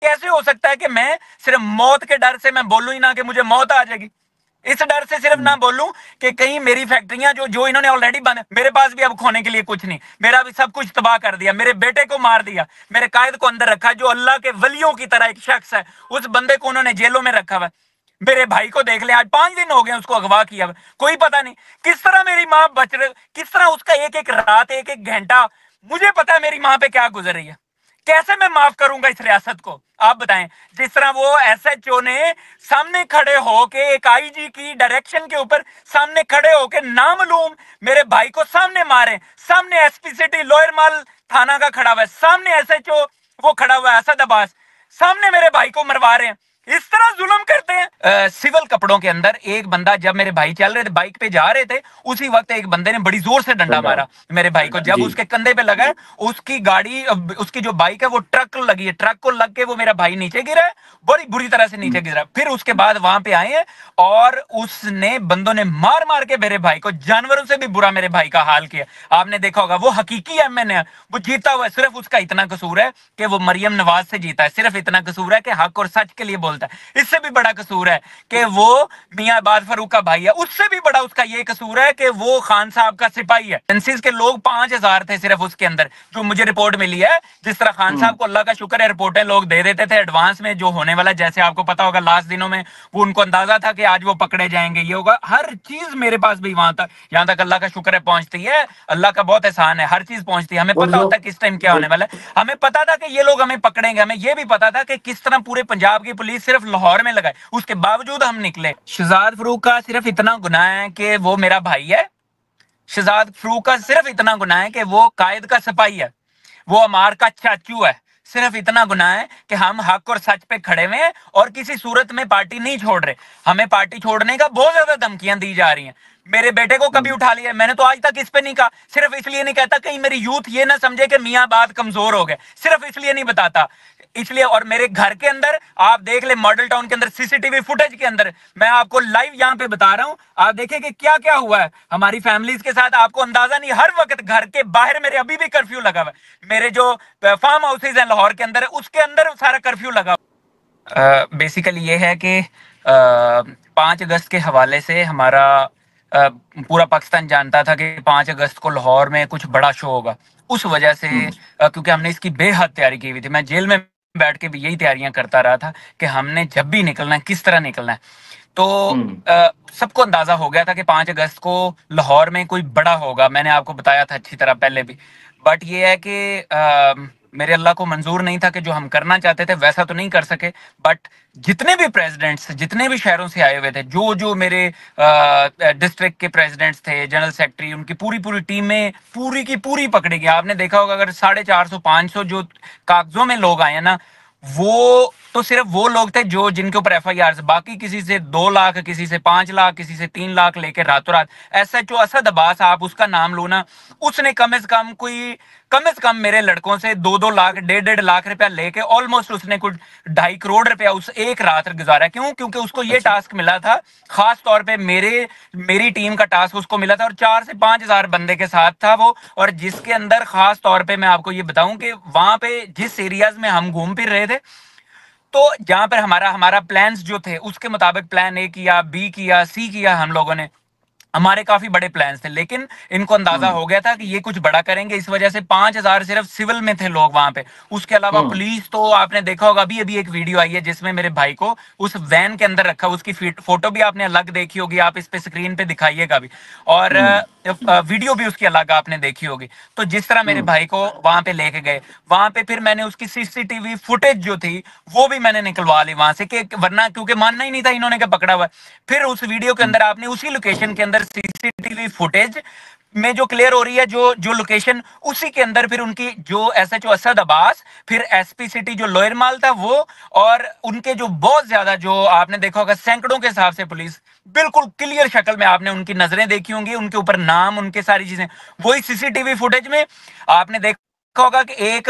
کیسے ہو سکتا ہے کہ میں صرف موت کے ڈر سے میں بولوں ہی نہ کہ مجھے موت آ جائے گی، اس ڈر سے صرف نہ بولوں کہ کہیں میری فیکٹریاں جو انہوں نے آلریڈی بند، میرے پاس بھی اب کھونے کے لیے کچھ نہیں، میرا بھی سب کچھ تباہ کر دیا، میرے بیٹے کو مار دیا، میرے قائد کو اندر رکھا جو اللہ کے ولیوں کی طرح ایک شخص ہے، اس بندے کو انہوں نے جیلوں میں رکھا ہوا ہے۔ میرے بھائی کو دیکھ لیں، آج 5 دن ہو گئے اس کو اغوا کیا ہوا، کوئی پتہ نہیں کس طرح میری ماں بچ رہی، کس طرح اس کا ایک ایک رات، ایک ایک گھنٹہ، مجھے پتا ہے میری ماں پہ کیا گزر رہی ہے، کیسے میں معاف کروں گا اس ریاست کو؟ آپ بتائیں۔ جس طرح وہ ایس ایچ او نے سامنے کھڑے ہو کے ایک آئی جی کی ڈائریکشن کے اوپر سامنے کھڑے ہو کے نامعلوم میرے بھائی کو سامنے مارے، سامنے ایس پی سٹی لوئر مال تھانہ کا کھڑا ہوا ہے، سامنے ایس ایچ او وہ کھڑا ہوا ہے اسد عباس، سامنے میرے بھائی کو مروا رہے ہیں، اس طرح ظلم کرتے ہیں۔ سول کپڑوں کے اندر ایک بندہ، جب میرے بھائی چل رہے تھے بائک پہ جا رہے تھے، اسی وقت ایک بندے نے بڑی زور سے ڈنڈا مارا میرے بھائی کو، جب جی اس کے کندھے پہ لگا ہے، اس کی گاڑی، اس کی جو بائک ہے وہ ٹرک لگی ہے، ٹرک کو لگ کے وہ میرا بھائی نیچے گرا ہے، بڑی بری طرح سے نیچے گرا۔ پھر اس کے بعد وہاں پہ آئے ہیں اور اس نے بندوں نے مار مار کے میرے بھائی کو، جانوروں سے بھی برا میرے بھائی کا حال کیا۔ آپ نے دیکھا ہوگا وہ حقیقی ایم این اے، وہ جیتا ہوا ہے، صرف اس کا اتنا قصور ہے کہ وہ مریم نواز سے جیتا ہے، صرف اتنا قصور ہے کہ حق اور سچ کے لیے بولتا ہے۔ اس سے بھی بڑا قصور ہے کہ وہ میاں عباد فاروق کا بھائی ہے، اس سے بھی بڑا اس کا یہ قصور ہے کہ وہ خان صاحب کا سپاہی ہے۔ سینسس کے لوگ 5,000 تھے صرف اس کے اندر، جو مجھے رپورٹ ملی ہے۔ جس طرح خان صاحب کو اللہ کا شکر ہے رپورٹیں لوگ دے دیتے تھے ایڈوانس میں جو ہونے والا، جیسے آپ کو پتا ہوگا لاسٹ دنوں میں وہ ان کو اندازہ تھا کہ آج وہ پکڑے جائیں گے، یہ ہوگا، ہر چیز میرے پاس بھی وہاں تک، یہاں تک اللہ کا شکر ہے پہنچتی ہے، اللہ کا بہت احسان ہے، ہر چیز پہنچتی ہے، ہمیں اور پتا جو ہوتا ہے کس ٹائم کیا ہونے والا ہے، ہمیں پتا تھا کہ یہ لوگ ہمیں پکڑیں گے، ہمیں یہ بھی پتا تھا کہ کس طرح پورے پنجاب کی پولیس صرف لاہور میں لگائے، اس کے باوجود ہم نکلے۔ شہزاد فاروق کا صرف اتنا گناہ ہے کہ وہ میرا بھائی ہے، شہزاد فاروق کا صرف اتنا گناہ ہے کہ وہ قائد کا سپاہی ہے، وہ امار کا چاچو ہے، صرف اتنا گناہ ہے کہ ہم حق اور سچ پہ کھڑے ہوئے ہیں اور کسی صورت میں پارٹی نہیں چھوڑ رہے۔ ہمیں پارٹی چھوڑنے کا بہت زیادہ دھمکیاں دی جا رہی ہیں، میرے بیٹے کو کبھی اٹھا لیا، میں نے تو آج تک اس پہ نہیں کہا، صرف اس لیے نہیں کہتا کہیں میری یوتھ یہ نہ سمجھے کہ میاں بات کمزور ہو گئے، صرف اس لیے نہیں بتاتا، اس لیے۔ اور میرے گھر کے اندر آپ دیکھ لیں، ماڈل ٹاؤن کے اندر سی سی ٹی وی فوٹیج کے اندر میں آپ کو لائیو یہاں پہ بتا رہا ہوں، آپ دیکھیں کہ کیا کیا ہوا ہے ہماری فیملیز کے ساتھ، آپ کو اندازہ نہیں، ہر وقت گھر کے باہر میرے ابھی بھی کرفیو لگا ہوا ہے، میرے جو فارم ہاؤسز ہیں لاہور کے اندر اس کے اندر سارا کرفیو لگا ہوا۔ بیسیکلی یہ ہے کہ 5 اگست کے حوالے سے ہمارا پورا پاکستان جانتا تھا کہ 5 اگست کو لاہور میں کچھ بڑا شو ہوگا، اس وجہ سے کیونکہ ہم نے اس کی بے حد تیاری کی ہوئی تھی، میں جیل میں بیٹھ کے بھی یہی تیاریاں کرتا رہا تھا کہ ہم نے جب بھی نکلنا ہے کس طرح نکلنا ہے، تو سب کو اندازہ ہو گیا تھا کہ 5 اگست کو لاہور میں کوئی بڑا ہوگا، میں نے آپ کو بتایا تھا اچھی طرح پہلے بھی، بٹ یہ ہے کہ میرے اللہ کو منظور نہیں تھا کہ جو ہم کرنا چاہتے تھے ویسا تو نہیں کر سکے، بٹ جتنے بھی پریزیڈنٹس، جتنے بھی شہروں سے آئے ہوئے تھے، جو میرے ڈسٹرکٹ کے پریزیڈنٹس تھے، جنرل سیکٹری، ان کی پوری ٹیمیں پوری کی پوری پکڑی گئی۔ آپ نے دیکھا ہوگا اگر 450 500 جو کاغذوں میں لوگ آئے ہیں نا، وہ تو صرف وہ لوگ تھے جو جن کے اوپر ایف آئی آر، باقی کسی سے 2 لاکھ، کسی سے 5 لاکھ، کسی سے 3 لاکھ لے کے راتوں رات ایس ایچ او اسد عباس، آپ اس کا نام لو نا، اس نے کم از کم میرے لڑکوں سے 2 لاکھ 1.5 لاکھ روپیہ لے کے آلموسٹ اس نے کچھ 2.5 کروڑ روپیہ اس ایک رات گزارا۔ کیوں؟ کیونکہ اس کو یہ ٹاسک ملا تھا، خاص طور پہ میری ٹیم کا ٹاسک اس کو ملا تھا، اور 4 سے 5 ہزار بندے کے ساتھ تھا وہ، اور جس کے اندر خاص طور پہ میں آپ کو یہ بتاؤں کہ وہاں پہ جس ایریاز میں ہم گھوم پھر رہے تھے، تو جہاں پر ہمارا پلانز جو تھے اس کے مطابق پلان اے کیا، بی کیا، سی کیا، ہم لوگوں نے، ہمارے کافی بڑے پلانز تھے، لیکن ان کو اندازہ ہو گیا تھا کہ یہ کچھ بڑا کریں گے، اس وجہ سے 5,000 صرف سول میں تھے لوگ وہاں پہ، اس کے علاوہ پولیس، تو آپ نے دیکھا ہوگا ابھی ایک ویڈیو آئی ہے جس میں میرے بھائی کو اس وین کے اندر رکھا، اس کی فوٹو بھی آپ نے الگ دیکھی ہوگی، آپ اس پہ اسکرین پہ دکھائیے گا بھی، اور ویڈیو بھی اس کی الگ آپ نے دیکھی ہوگی۔ تو جس طرح میرے بھائی کو وہاں پہ لے کے گئے، وہاں پہ پھر میں نے اس کی سی سی ٹی وی فوٹیج جو تھی وہ بھی میں نے نکلوا لی وہاں سے، کہ ورنہ کیونکہ ماننا ہی نہیں تھا انہوں نے کہ پکڑا ہوا ہے۔ پھر اس ویڈیو کے اندر آپ نے اسی لوکیشن کے اندر سی سی ٹی وی فوٹیج میں جو کلیئر ہو رہی ہے، جو لوکیشن، اسی کے اندر پھر ان کی جو ایس ایچ او اسد عباس، پھر ایس پی سٹی جو لوئر مال تھا وہ، اور ان کے جو بہت زیادہ، جو آپ نے دیکھا ہوگا سینکڑوں کے حساب سے پولیس، بالکل کلیئر شکل میں آپ نے ان کی نظریں دیکھی ہوں گی، ان کے اوپر نام، ان کے ساری چیزیں، وہی سی سی ٹی وی فوٹیج میں آپ نے دیکھا ہوگا کہ ایک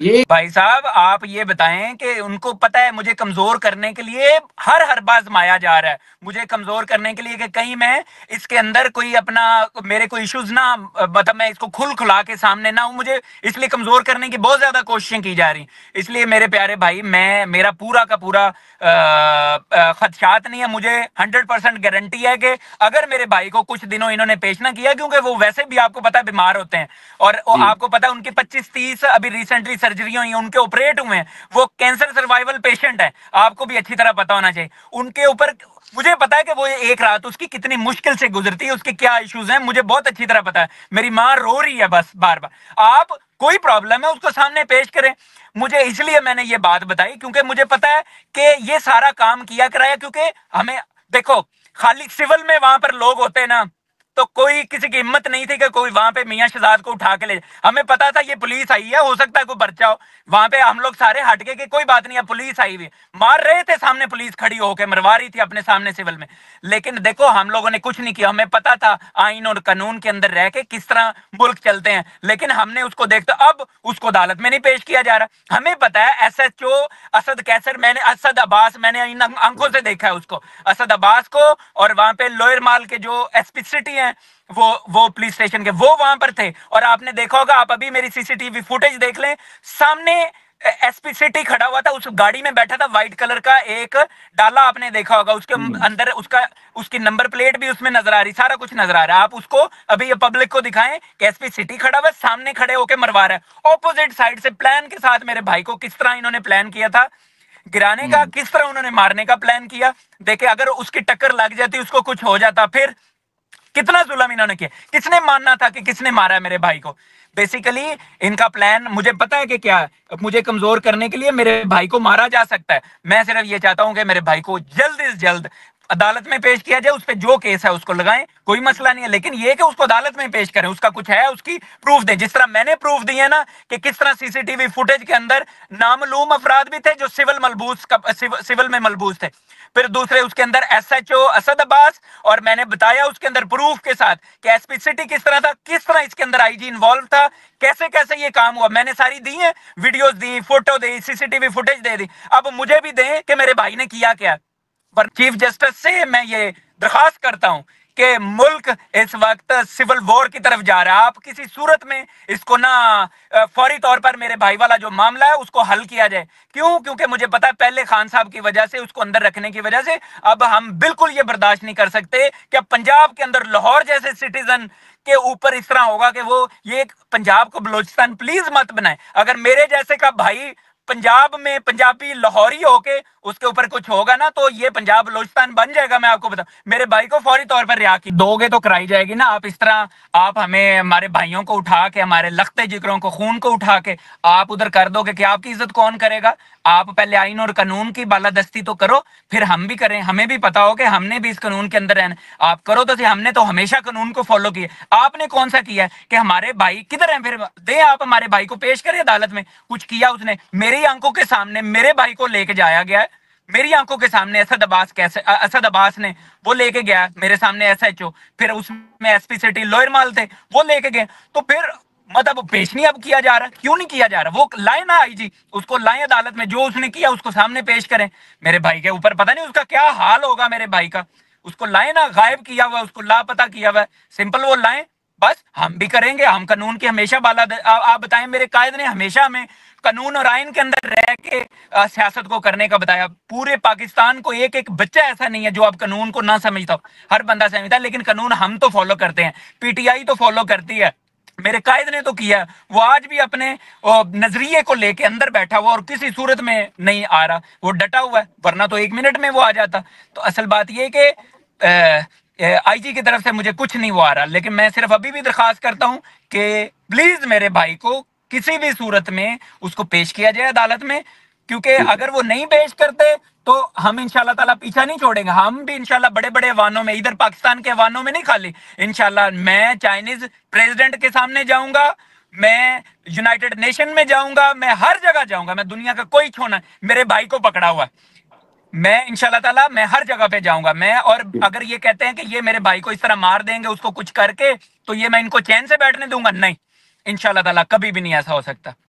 یہ بھائی صاحب آپ یہ بتائیں کہ ان کو پتہ ہے مجھے کمزور کرنے کے لیے ہر بار آزمایا جا رہا ہے، مجھے کمزور کرنے کے لیے کہ کہیں میں اس کے اندر کوئی اپنا میرے کوئی ایشوز نہ مطلب میں اس کو کھلا کے سامنے نہ ہوں، مجھے اس لیے کمزور کرنے کی بہت زیادہ کوششیں کی جا رہی ہیں۔ اس لیے میرے پیارے بھائی میرا پورا کا پورا خدشات نہیں ہے، مجھے 100% گارنٹی ہے کہ اگر میرے بھائی کو کچھ دنوں انہوں نے پیش نہ کیا، کیونکہ وہ ویسے بھی آپ کو پتا بیمار ہوتے ہیں، اور جی آپ کو پتا ان کی 25-30 ابھی ریسنٹلی سرجری ہوئی ہیں، ان کے آپریٹ ہوئے ہیں، وہ کینسر سروائیول پیشنٹ ہے، آپ کو بھی اچھی طرح پتا ہونا چاہیے ان کے اوپر۔ مجھے پتا ہے کہ وہ ایک رات اس کی کتنی مشکل سے گزرتی ہے، اس کے کیا ایشوز ہیں، مجھے بہت اچھی طرح پتا ہے۔ میری ماں رو رہی ہے بس بار بار، آپ کوئی پرابلم ہے اس کو سامنے پیش کریں۔ مجھے اس لیے میں نے یہ بات بتائی کیونکہ مجھے پتا ہے کہ یہ سارا کام کیا کرایا، کیونکہ ہمیں دیکھو خالی سول میں وہاں پر لوگ ہوتے نا تو کوئی کسی کی ہمت نہیں تھی کہ کوئی وہاں پہ میاں شہزاد کو اٹھا کے لے جائے۔ ہمیں پتا تھا یہ پولیس آئی ہے، ہو سکتا ہے کوئی پرچہ ہو، وہاں پہ ہم لوگ سارے ہٹ گئے کہ کوئی بات نہیں ہے، پولیس آئی ہوئی مار رہے تھے، سامنے پولیس کھڑی ہو کے مروا رہی تھی اپنے سامنے سول میں، لیکن دیکھو ہم لوگوں نے کچھ نہیں کیا، ہمیں پتا تھا آئین اور قانون کے اندر رہ کے کس طرح ملک چلتے ہیں، لیکن ہم نے اس کو دیکھتا اب اس کو عدالت میں نہیں پیش کیا جا رہا۔ ہمیں پتا ہے ایس ایچ او اسد کیسر، میں نے اسد عباس میں نے ان آنکھوں سے دیکھا ہے اس کو، اسد عباس کو، اور وہاں پہ لوئر مال کے جو ایس پی سٹی ہیں وہ پولیس اسٹیشن کے وہ وہاں پر تھے، اور آپ نے دیکھا ہوگا، آپ ابھی میری سی سی ٹی وی فوٹیج دیکھ لیں، سامنے ایس پی سٹی کھڑا ہوا تھا، اس گاڑی میں بیٹھا تھا، وائٹ کلر کا ایک ڈالا آپ نے دیکھا ہوگا، اس کے اندر اس کی نمبر پلیٹ بھی اس میں نظر آ رہی، سارا کچھ نظر آ رہا ہے۔ آپ اس کو ابھی یہ پبلک کو دکھائیں کہ ایس پی سٹی کھڑا ہوا سامنے کھڑے ہو کے مروا رہا ہے، اپوزٹ سائڈ سے پلان کے ساتھ میرے بھائی کو کس طرح انہوں نے پلان کیا تھا گرانے کا، کس طرح انہوں نے مارنے کا پلان کیا۔ دیکھیں اگر اس کی ٹکر لگ جاتی، اس کو کچھ ہو جاتا، پھر کتنا ظلم انہوں نے کیا، کس نے ماننا تھا کہ کس نے مارا ہے میرے بھائی کو۔ بیسیکلی ان کا پلان مجھے پتا ہے کہ کیا ہے، مجھے کمزور کرنے کے لیے میرے بھائی کو مارا جا سکتا ہے۔ میں صرف یہ چاہتا ہوں کہ میرے بھائی کو جلد از جلد عدالت میں پیش کیا جائے، اس پہ جو کیس ہے اس کو لگائیں، کوئی مسئلہ نہیں ہے، لیکن یہ کہ اس کو عدالت میں پیش کریں، اس کا کچھ ہے اس کی پروف دیں، جس طرح میں نے پروف دیے نا کہ کس طرح سی سی ٹی وی فوٹیج کے اندر نامعلوم افراد بھی تھے جو سول میں ملبوس تھے، پھر دوسرے اس کے اندر ایس ایچ او اسد عباس، اور میں نے بتایا اس کے اندر پروف کے ساتھ کہ ایس پی سٹی کس طرح تھا، کس طرح اس کے اندر آئی جی انوالو تھا، کیسے کیسے یہ کام ہوا، میں نے ساری دی ہیں، ویڈیوز دی، فوٹو دی، سی سی ٹی وی فوٹیج دے دی۔ اب مجھے بھی دیں کہ میرے بھائی نے کیا کیا۔ پر چیف جسٹس سے میں یہ درخواست کرتا ہوں کہ ملک اس وقت سول وار کی طرف جا رہا ہے، آپ کسی صورت میں اس کو نہ فوری طور پر میرے بھائی والا جو معاملہ ہے اس کو حل کیا جائے۔ کیوں؟ کیونکہ مجھے پتا ہے پہلے خان صاحب کی وجہ سے، اس کو اندر رکھنے کی وجہ سے اب ہم بالکل یہ برداشت نہیں کر سکتے کہ اب پنجاب کے اندر لاہور جیسے سٹیزن کے اوپر اس طرح ہوگا کہ وہ یہ پنجاب کو بلوچستان پلیز مت بنائیں۔ اگر میرے جیسے کا بھائی پنجاب میں پنجابی لاہوری ہو کے اس کے اوپر کچھ ہوگا نا تو یہ پنجاب بلوچستان بن جائے گا۔ میں آپ کو بتاؤں میرے بھائی کو فوری طور پر رہا کی دو گے تو کرائی جائے گی نا۔ آپ اس طرح آپ ہمیں ہمارے بھائیوں کو اٹھا کے، ہمارے لختے جگروں کو، خون کو اٹھا کے آپ ادھر کر دو گے کہ آپ کی عزت کون کرے گا؟ آپ پہلے آئین اور قانون کی بالادستی تو کرو، پھر ہم بھی کریں، ہمیں بھی پتا ہو کہ ہم نے بھی اس قانون کے اندر رہنا۔ آپ کرو تو ہم نے تو ہمیشہ قانون کو فالو کیا، آپ نے کون سا کیا ہے کہ ہمارے بھائی کدھر ہیں؟ پھر دیں آپ ہمارے بھائی کو پیش کریں عدالت میں، کچھ کیا اس نے؟ میری آنکھوں کے سامنے میرے بھائی کو لے کے جایا گیا ہے، میری آنکھوں کے سامنے اسد عباس نے وہ لے کے گیا میرے سامنے ایس ایچ او، پھر اس میں ایس پی سٹی لوئر مال تھے وہ لے کے گئے، تو پھر مطلب پیش نہیں اب کیا جا رہا، کیوں نہیں کیا جا رہا؟ وہ لائیں نا آئی جی، اس کو لائیں عدالت میں، جو اس نے کیا اس کو سامنے پیش کریں۔ میرے بھائی کے اوپر پتہ نہیں اس کا کیا حال ہوگا، میرے بھائی کا، اس کو لائیں نا، غائب کیا ہوا ہے، اس کو لاپتہ کیا ہوا ہے، سمپل وہ لائیں، بس ہم بھی کریں گے، ہم قانون کی ہمیشہ آپ بتائیں میرے قائد نے ہمیشہ ہمیں قانون اور آئین کے اندر رہ کے سیاست کو کرنے کا بتایا۔ پورے پاکستان کو ایک ایک بچہ ایسا نہیں ہے جو اب قانون کو نہ سمجھتا ہو، ہر بندہ سمجھتا ہے، لیکن قانون ہم تو فالو کرتے ہیں، پی ٹی آئی تو فالو کرتی ہے، میرے قائد نے تو کیا ہے، وہ آج بھی اپنے نظریے کو لے کے اندر بیٹھا ہوا اور کسی صورت میں نہیں آ رہا، وہ ڈٹا ہوا ہے، ورنہ تو ایک منٹ میں وہ آ جاتا۔ تو اصل بات یہ کہ آئی جی کی طرف سے مجھے کچھ نہیں وہ آ رہا، لیکن میں صرف ابھی بھی درخواست کرتا ہوں کہ پلیز میرے بھائی کو کسی بھی صورت میں اس کو پیش کیا جائے عدالت میں، کیونکہ اگر وہ نہیں پیش کرتے تو ہم انشاءاللہ تعالیٰ پیچھا نہیں چھوڑیں گے، ہم بھی انشاءاللہ بڑے بڑے ایوانوں میں، ادھر پاکستان کے ایوانوں میں نہیں خالی، انشاءاللہ میں چائنیز پریزیڈنٹ کے سامنے جاؤں گا، میں یونائٹڈ نیشن میں جاؤں گا، میں ہر جگہ جاؤں گا، میں دنیا کا کوئی چھونا، میرے بھائی کو پکڑا ہوا ہے، میں انشاءاللہ تعالیٰ میں ہر جگہ پہ جاؤں گا میں، اور اگر یہ کہتے ہیں کہ یہ میرے بھائی کو اس طرح مار دیں گے اس کو کچھ کر کے تو یہ میں ان کو چین سے بیٹھنے دوں گا، نہیں، انشاءاللہ تعالیٰ کبھی بھی نہیں ایسا ہو سکتا۔